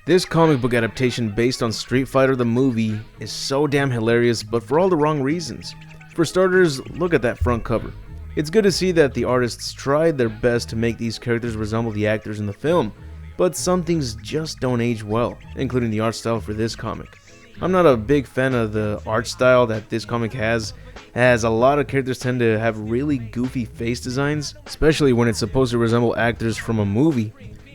This comic book adaptation based on Street Fighter the movie is so damn hilarious, but for all the wrong reasons. For starters, look at that front cover. It's good to see that the artists tried their best to make these characters resemble the actors in the film, but some things just don't age well, including the art style for this comic. I'm not a big fan of the art style that this comic has, as a lot of characters tend to have really goofy face designs, especially when it's supposed to resemble actors from a movie.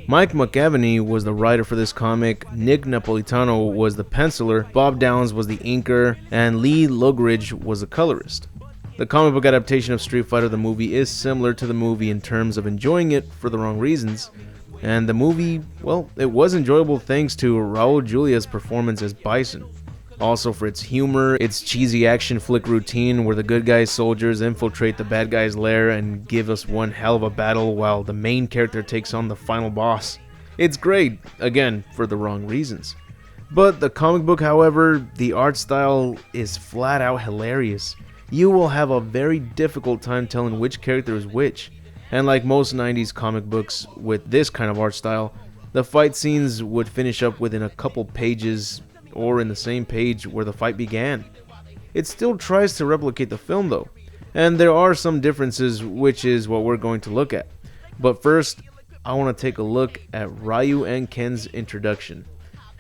Mike McAvennie was the writer for this comic, Nick Napolitano was the penciler, Bob Downs was the inker, and Lee Lugridge was the colorist. The comic book adaptation of Street Fighter the movie is similar to the movie in terms of enjoying it for the wrong reasons, and the movie, well, it was enjoyable thanks to Raul Julia's performance as Bison. Also for its humor, its cheesy action flick routine where the good guys soldiers infiltrate the bad guys' lair and give us one hell of a battle while the main character takes on the final boss. It's great, again, for the wrong reasons. But the comic book, however, the art style is flat out hilarious. You will have a very difficult time telling which character is which. And like most 90s comic books with this kind of art style, the fight scenes would finish up within a couple pages or in the same page where the fight began. It still tries to replicate the film though, and there are some differences, which is what we're going to look at. But first, I want to take a look at Ryu and Ken's introduction.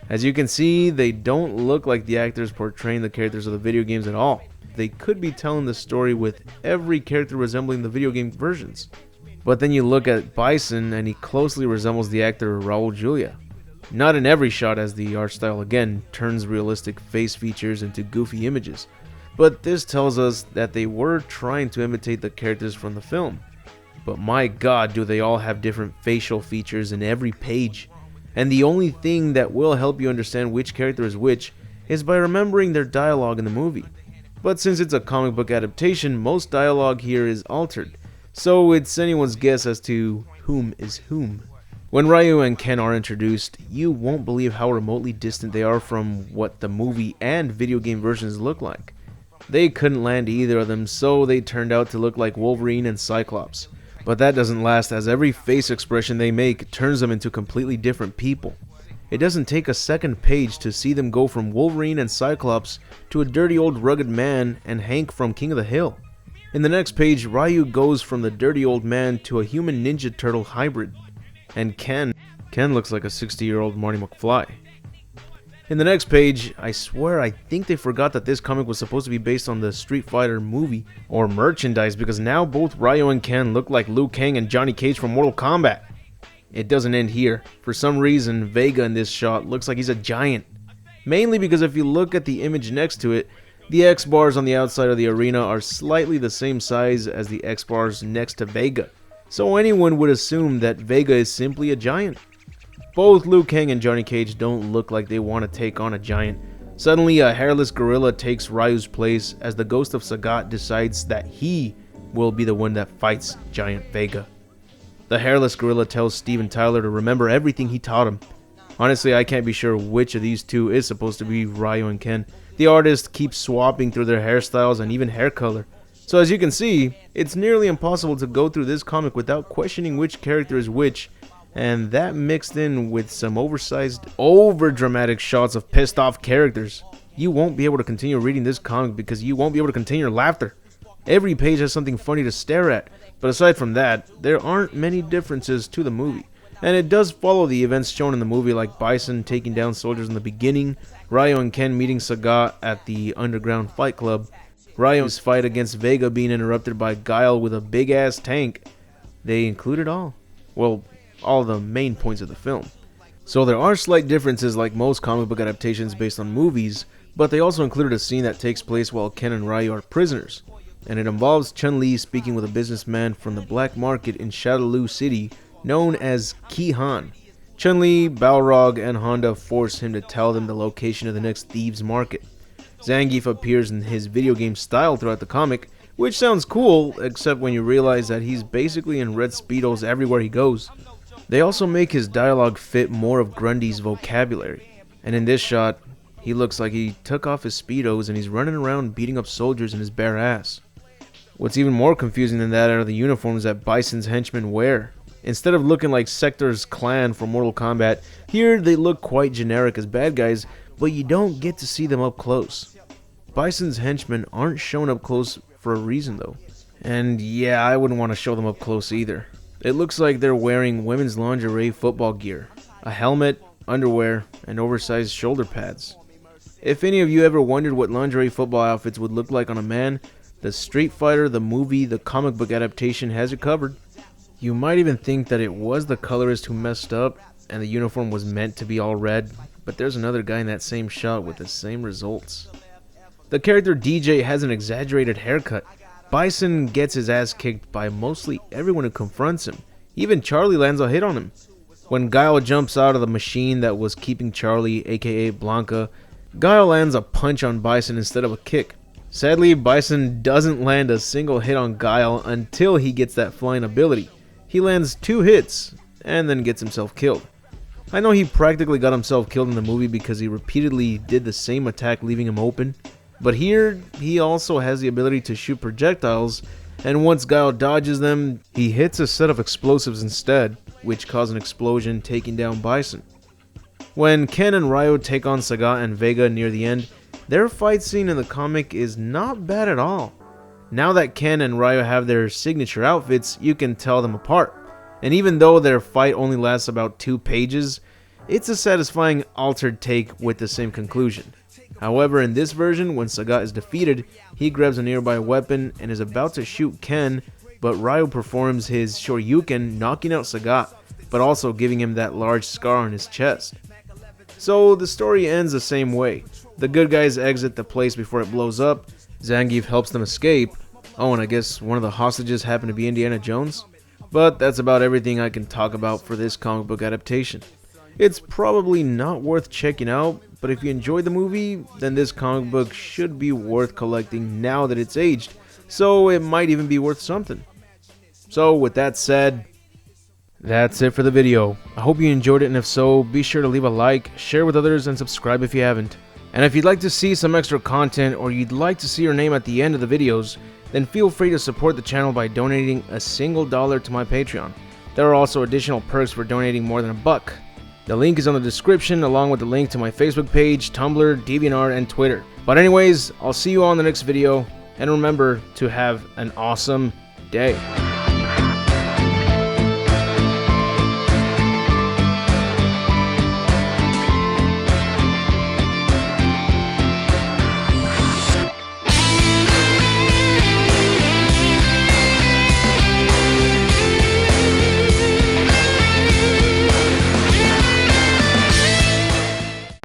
As you can see, they don't look like the actors portraying the characters of the video games at all. They could be telling the story with every character resembling the video game versions. But then you look at Bison and he closely resembles the actor Raul Julia. Not in every shot, as the art style again turns realistic face features into goofy images, but this tells us that they were trying to imitate the characters from the film. But my god, do they all have different facial features in every page. And the only thing that will help you understand which character is which is by remembering their dialogue in the movie. But since it's a comic book adaptation, most dialogue here is altered, so it's anyone's guess as to whom is whom. When Ryu and Ken are introduced, you won't believe how remotely distant they are from what the movie and video game versions look like. They couldn't land either of them, so they turned out to look like Wolverine and Cyclops. But that doesn't last, as every face expression they make turns them into completely different people. It doesn't take a second page to see them go from Wolverine and Cyclops to a dirty old rugged man and Hank from King of the Hill. In the next page, Ryu goes from the dirty old man to a human Ninja Turtle hybrid. And Ken looks like a 60-year-old Marty McFly. In the next page, I swear I think they forgot that this comic was supposed to be based on the Street Fighter movie or merchandise, because now both Ryu and Ken look like Liu Kang and Johnny Cage from Mortal Kombat. It doesn't end here. For some reason, Vega in this shot looks like he's a giant. Mainly because if you look at the image next to it, the X bars on the outside of the arena are slightly the same size as the X bars next to Vega. So anyone would assume that Vega is simply a giant. Both Liu Kang and Johnny Cage don't look like they want to take on a giant. Suddenly a hairless gorilla takes Ryu's place as the ghost of Sagat decides that he will be the one that fights Giant Vega. The hairless gorilla tells Steven Tyler to remember everything he taught him. Honestly, I can't be sure which of these two is supposed to be Ryu and Ken. The artist keeps swapping through their hairstyles and even hair color. So as you can see, it's nearly impossible to go through this comic without questioning which character is which, and that mixed in with some oversized, over-dramatic shots of pissed off characters. You won't be able to continue reading this comic because you won't be able to contain your laughter. Every page has something funny to stare at, but aside from that, there aren't many differences to the movie. And it does follow the events shown in the movie, like Bison taking down soldiers in the beginning, Ryu and Ken meeting Sagat at the underground fight club, Ryu's fight against Vega being interrupted by Guile with a big ass tank. They include it all. Well, all the main points of the film. So there are slight differences like most comic book adaptations based on movies, but they also included a scene that takes place while Ken and Ryu are prisoners. And it involves Chun-Li speaking with a businessman from the black market in Shadaloo City known as Ki-Han. Chun-Li, Balrog, and Honda force him to tell them the location of the next thieves' market. Zangief appears in his video game style throughout the comic, which sounds cool, except when you realize that he's basically in red speedos everywhere he goes. They also make his dialogue fit more of Grundy's vocabulary, and in this shot, he looks like he took off his speedos and he's running around beating up soldiers in his bare ass. What's even more confusing than that are the uniforms that Bison's henchmen wear. Instead of looking like Sector's clan from Mortal Kombat, here they look quite generic as bad guys, but you don't get to see them up close. Bison's henchmen aren't shown up close for a reason though. And yeah, I wouldn't want to show them up close either. It looks like they're wearing women's lingerie football gear, a helmet, underwear, and oversized shoulder pads. If any of you ever wondered what lingerie football outfits would look like on a man, the Street Fighter, the movie, the comic book adaptation has it covered. You might even think that it was the colorist who messed up and the uniform was meant to be all red, but there's another guy in that same shot with the same results. The character DJ has an exaggerated haircut. Bison gets his ass kicked by mostly everyone who confronts him. Even Charlie lands a hit on him. When Guile jumps out of the machine that was keeping Charlie, aka Blanca, Guile lands a punch on Bison instead of a kick. Sadly, Bison doesn't land a single hit on Guile until he gets that flying ability. He lands 2 hits and then gets himself killed. I know he practically got himself killed in the movie because he repeatedly did the same attack leaving him open, but here he also has the ability to shoot projectiles, and once Guile dodges them, he hits a set of explosives instead, which cause an explosion taking down Bison. When Ken and Ryo take on Sagat and Vega near the end, their fight scene in the comic is not bad at all. Now that Ken and Ryo have their signature outfits, you can tell them apart. And even though their fight only lasts about 2 pages, it's a satisfying altered take with the same conclusion. However, in this version, when Sagat is defeated, he grabs a nearby weapon and is about to shoot Ken, but Ryo performs his Shoryuken, knocking out Sagat, but also giving him that large scar on his chest. So the story ends the same way. The good guys exit the place before it blows up, Zangief helps them escape. Oh, and I guess one of the hostages happened to be Indiana Jones? But that's about everything I can talk about for this comic book adaptation. It's probably not worth checking out, but if you enjoyed the movie, then this comic book should be worth collecting now that it's aged, so it might even be worth something. So with that said, that's it for the video. I hope you enjoyed it, and if so, be sure to leave a like, share with others, and subscribe if you haven't. And if you'd like to see some extra content, or you'd like to see your name at the end of the videos, then feel free to support the channel by donating a single dollar to my Patreon. There are also additional perks for donating more than $1. The link is on the description, along with the link to my Facebook page, Tumblr, DeviantArt, and Twitter. But anyways, I'll see you all in the next video, and remember to have an awesome day.